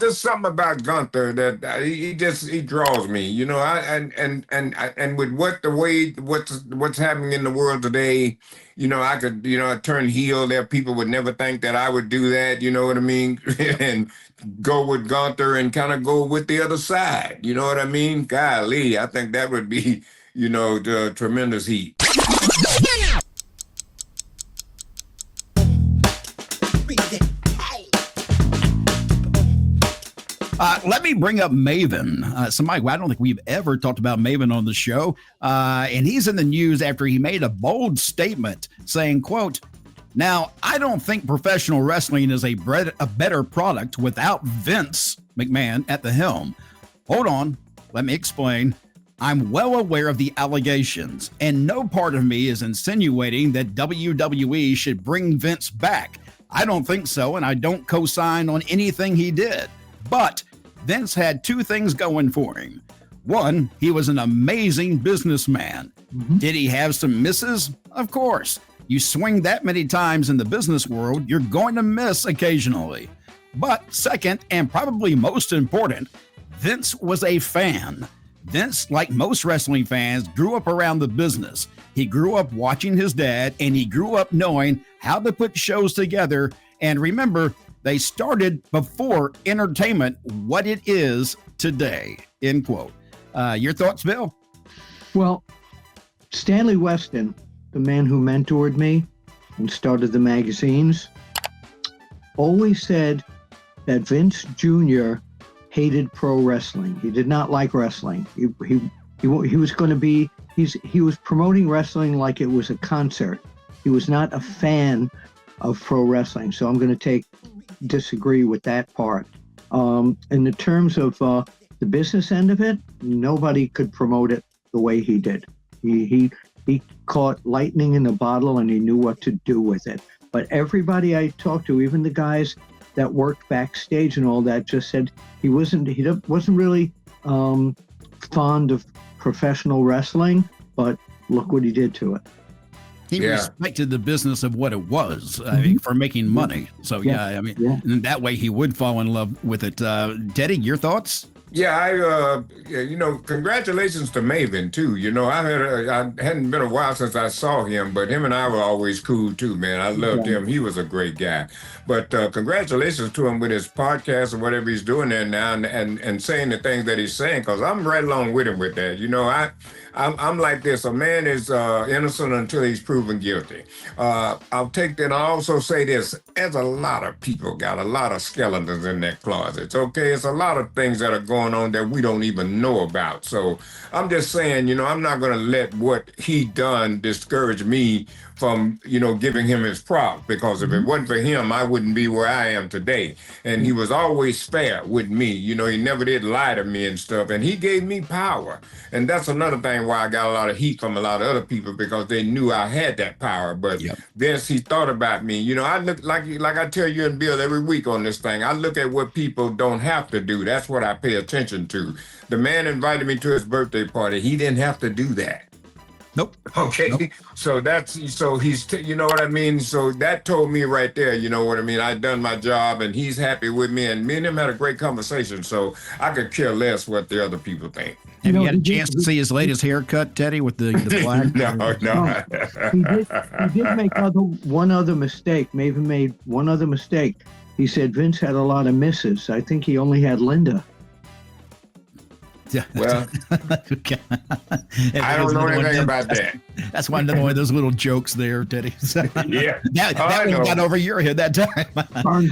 There's something about Gunther that he draws me. And with what's happening in the world today, I could turn heel. There, people would never think that I would do that. You know what I mean? And go with Gunther and kind of go with the other side. You know what I mean? Golly, I think that would be the tremendous heat. Let me bring up Maven, somebody I don't think we've ever talked about Maven on the show. And he's in the news after he made a bold statement saying, quote, "Now, I don't think professional wrestling is a better product without Vince McMahon at the helm. Hold on, let me explain. I'm well aware of the allegations, and no part of me is insinuating that WWE should bring Vince back. I don't think so, and I don't co-sign on anything he did. But Vince had two things going for him. One, he was an amazing businessman. Mm-hmm. Did he have some misses? Of course. You swing that many times in the business world, you're going to miss occasionally. But second, and probably most important, Vince was a fan. Vince, like most wrestling fans, grew up around the business. He grew up watching his dad, and he grew up knowing how to put shows together. And remember, they started before entertainment, what it is today," end quote. Your thoughts, Bill? Well, Stanley Weston, the man who mentored me and started the magazines, always said that Vince Jr. hated pro wrestling. He did not like wrestling. He was going to be, he was promoting wrestling like it was a concert. He was not a fan of pro wrestling. So I'm going to disagree with that part. In the terms of the business end of it, nobody could promote it the way he did. He caught lightning in a bottle, and he knew what to do with it. But everybody I talked to, even the guys that worked backstage and all that, just said he wasn't really fond of professional wrestling, but look what he did to it. He respected the business of what it was, I mean, for making money. So, in that way, he would fall in love with it. Teddy, your thoughts? Yeah, congratulations to Maven too. I hadn't been a while since I saw him, but him and I were always cool too, man. I loved him. He was a great guy. But congratulations to him with his podcast or whatever he's doing there now, and saying the things that he's saying, because I'm right along with him with that. I'm like this. A man is innocent until he's proven guilty. I'll take that. And I'll also say this. There's a lot of people got a lot of skeletons in their closets. Okay, it's a lot of things that are going on that we don't even know about. So I'm just saying, I'm not going to let what he done discourage me from, giving him his props, because if it wasn't for him, I wouldn't be where I am today. And he was always fair with me. He never did lie to me and stuff. And he gave me power. And that's another thing why I got a lot of heat from a lot of other people, because they knew I had that power. But Vince, he thought about me. I look like I tell you and Bill every week on this thing, I look at what people don't have to do. That's what I pay attention to. The man invited me to his birthday party. He didn't have to do that. Nope. Okay. Nope. So he's, you know what I mean? So that told me right there, you know what I mean? I'd done my job, and he's happy with me, and me and him had a great conversation. So I could care less what the other people think. Have you had a chance to see his latest haircut, Teddy, with the black? No. He did make one other mistake. Maven made one other mistake. He said Vince had a lot of misses. I think he only had Linda. Well, okay. I don't know anything about that. That's why another one of those little jokes there, Teddy. Yeah. That one got over your head that time.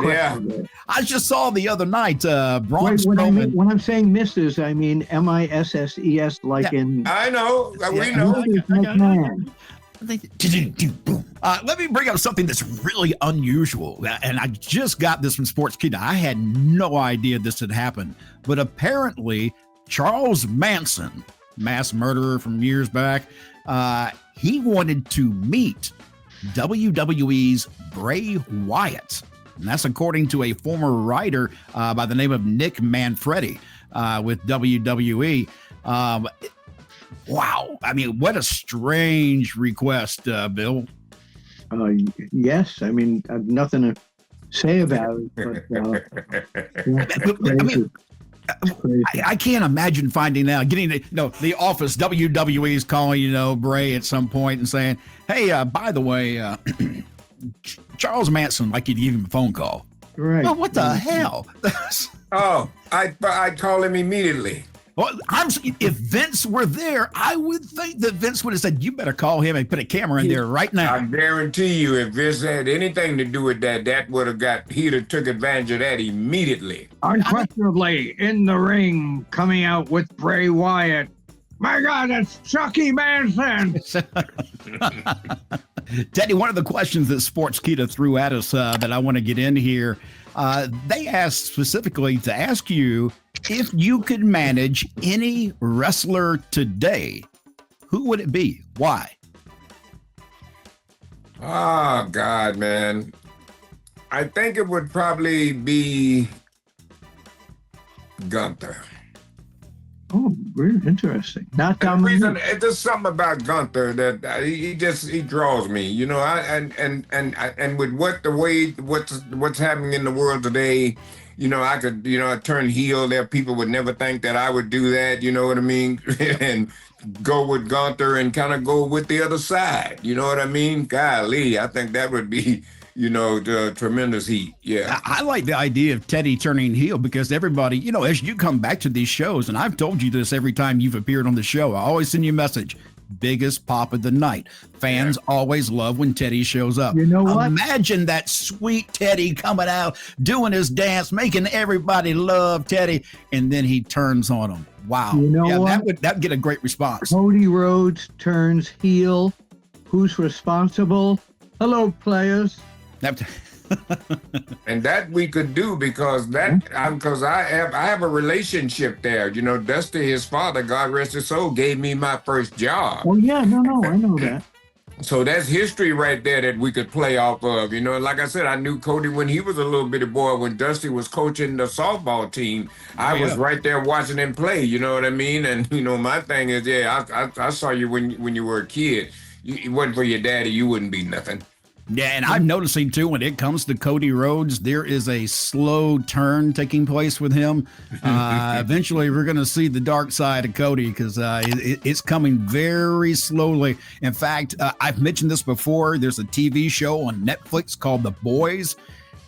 Yeah. I just saw the other night, Braun Strowman. When I'm saying misses, I mean MISSES, like in... I know. We know. Let me bring up something that's really unusual, and I just got this from Sportskeeda. I had no idea this had happened, but apparently Charles Manson, mass murderer from years back, he wanted to meet WWE's Bray Wyatt, and that's according to a former writer by the name of Nick Manfredi with WWE. Wow. I mean, what a strange request, Bill. Yes. I mean, I've nothing to say about it, but yeah, I mean, crazy. I can't imagine finding out, getting the office, WWE's calling, Bray at some point and saying, hey, by the way, Charles Manson, like you'd give him a phone call. Right. Well, what the hell? Oh, I'd call him immediately. Well, if Vince were there, I would think that Vince would have said, you better call him and put a camera in there right now. I guarantee you, if Vince had anything to do with that would have he'd have took advantage of that immediately. Unquestionably, in the ring, coming out with Bray Wyatt. My God, that's Chucky Manson. Teddy, one of the questions that Sportskeeda threw at us that I want to get in here, they asked specifically to ask you if you could manage any wrestler today, who would it be? Why? Oh, God, man. I think it would probably be Gunther. Oh, really interesting. Not The Dominic. reason, there's something about Gunther that he draws me, and with what's happening in the world today, I could, I turn heel there. People would never think that I would do that, you know what I mean? And go with Gunther and kind of go with the other side, you know what I mean? Golly, I think that would be, the tremendous heat. Yeah. I like the idea of Teddy turning heel because everybody, as you come back to these shows, and I've told you this every time you've appeared on the show, I always send you a message. Biggest pop of the night. Fans always love when Teddy shows up. You know what? Imagine that sweet Teddy coming out, doing his dance, making everybody love Teddy, and then he turns on them. Wow. You know what? That would get a great response. Cody Rhodes turns heel. Who's responsible? Hello, players. And that we could do because I have a relationship there. Dusty, his father, God rest his soul, gave me my first job. Oh yeah, no, I know that. So that's history right there that we could play off of. Like I said, I knew Cody when he was a little bitty boy. When Dusty was coaching the softball team, I was right there watching him play. You know what I mean? And my thing is, I saw you when you were a kid. It wasn't for your daddy, you wouldn't be nothing. Yeah, and I'm noticing too, when it comes to Cody Rhodes, there is a slow turn taking place with him. Eventually, we're going to see the dark side of Cody because it's coming very slowly. In fact, I've mentioned this before. There's a TV show on Netflix called The Boys.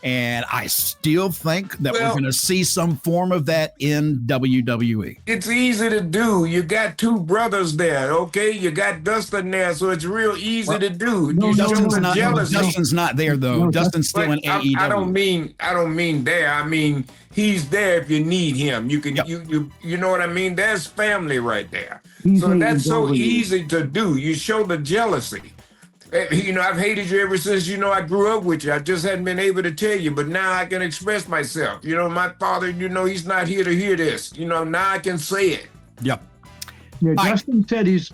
And I still think that we're going to see some form of that in WWE. It's easy to do. You got two brothers there, okay? You got Dustin there, so it's real easy to do. Dustin's not there, though. Dustin's still in AEW. I don't mean there. I mean, he's there if you need him. You can, you know what I mean? There's family right there. So that's so easy to do. You show the jealousy. I've hated you ever since, I grew up with you. I just hadn't been able to tell you, but now I can express myself. My father, he's not here to hear this. Now I can say it. Yep. Yeah, Justin said he's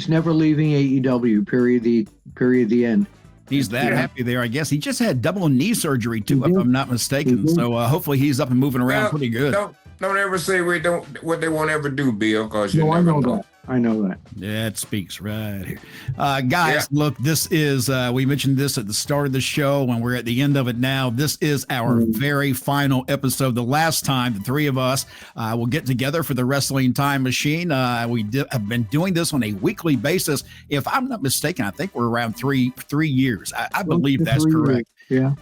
never leaving AEW, period, the end. He's that happy there, I guess. He just had double knee surgery, too, if I'm not mistaken. So hopefully he's up and moving around pretty good. Don't ever say what they won't ever do, Bill, because you never know. I know that. Yeah, it speaks right here. Guys, look, this is, we mentioned this at the start of the show and we're at the end of it now. This is our very final episode. The last time the three of us will get together for the Wrestling Time Machine. We have been doing this on a weekly basis. If I'm not mistaken, I think we're around three years. I believe that's correct. Yeah.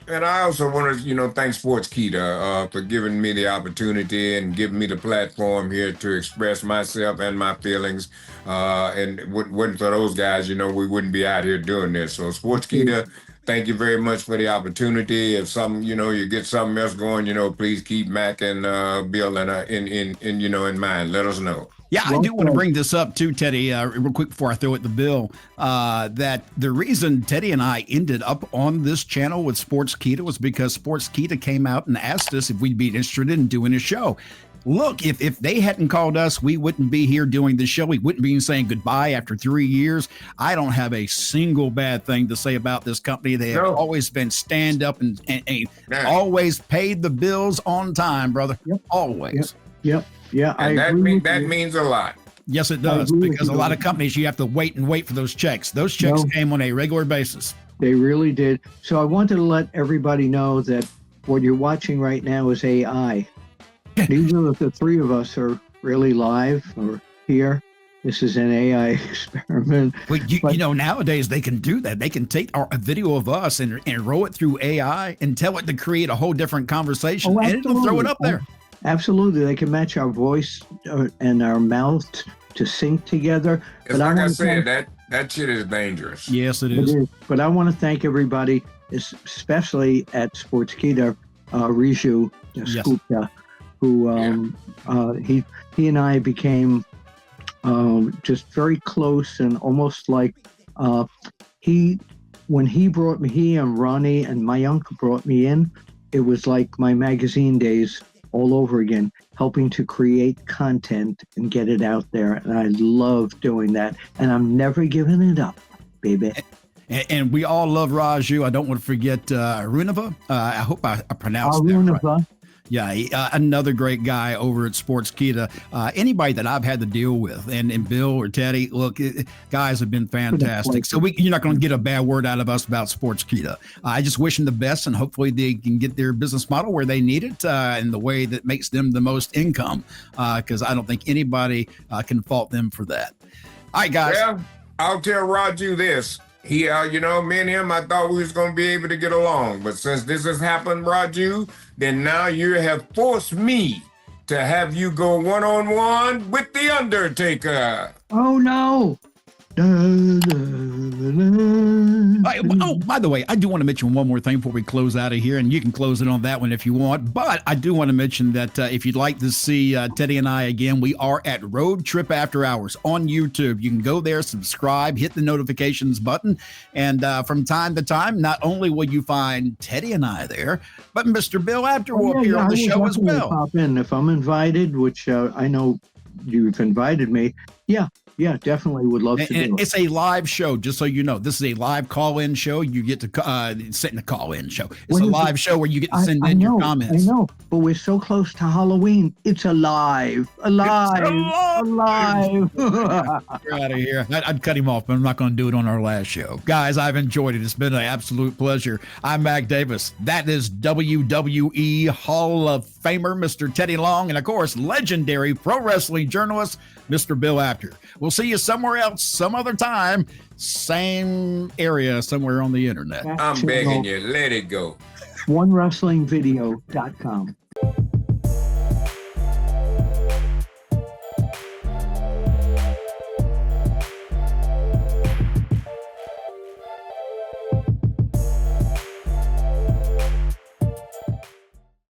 And I also want to, thank Sportskeeda for giving me the opportunity and giving me the platform here to express myself and my feelings. And it wasn't for those guys, we wouldn't be out here doing this. So Sportskeeda, thank you very much for the opportunity. If you get something else going, please keep Mac and Bill in mind. Let us know. Yeah, I do want to bring this up too, Teddy, real quick before I throw it to Bill, that the reason Teddy and I ended up on this channel with Sportskeeda was because Sportskeeda came out and asked us if we'd be interested in doing a show. Look, if they hadn't called us, we wouldn't be here doing the show. We wouldn't be saying goodbye after 3 years. I don't have a single bad thing to say about this company. They have always been stand up and always paid the bills on time, brother. Yep. Always. Yep. Yeah, and that means a lot. Yes, it does, because a lot of companies, you have to wait for those checks. Those checks came on a regular basis. They really did. So I wanted to let everybody know that what you're watching right now is AI. Neither of the three of us are really live or here. This is an AI experiment. Well, you know, nowadays they can do that. They can take a video of us and roll it through AI and tell it to create a whole different conversation, and it'll throw it up there. Absolutely. They can match our voice and our mouth to sync together. It's like I said, that shit is dangerous. Yes, it is. But I want to thank everybody, especially at Sportskeeda, Riju Skupta, who he and I became just very close, and almost like when he and Ronnie and my uncle brought me in, it was like my magazine days all over again, helping to create content and get it out there. And I love doing that. And I'm never giving it up, baby. And we all love Raju. I don't want to forget Runava. I hope I pronounced that right. Yeah, another great guy over at Sportskeeda. Anybody that I've had to deal with, and Bill or Teddy, look, guys have been fantastic. So you're not going to get a bad word out of us about Sportskeeda. I just wish them the best, and hopefully they can get their business model where they need it in the way that makes them the most income, because I don't think anybody can fault them for that. All right, guys. Well, I'll tell Raju this. He, me and him, I thought we was going to be able to get along. But since this has happened, Raju, then now you have forced me to have you go one-on-one with The Undertaker. Oh, no. Oh, by the way, I do want to mention one more thing before we close out of here, and you can close it on that one if you want. But I do want to mention that if you'd like to see Teddy and I again, we are at Road Trip After Hours on YouTube. You can go there, subscribe, hit the notifications button, and from time to time, not only will you find Teddy and I there, but Mr. Bill Apter will appear on the show as well. Pop in if I'm invited, which I know you've invited me. Yeah, definitely would love to do it. It's a live show, just so you know. This is a live call-in show. You get to send a call-in show. It's a live show where you get to send in your comments. I know, but we're so close to Halloween. It's alive. Get out of here. I'd cut him off, but I'm not going to do it on our last show. Guys, I've enjoyed it. It's been an absolute pleasure. I'm Mac Davis. That is WWE Hall of Famer, Mr. Teddy Long, and, of course, legendary pro wrestling journalist, Mr. Bill Apter. We'll see you somewhere else, some other time, same area, somewhere on the internet. I'm begging you, let it go. OneWrestlingVideo.com.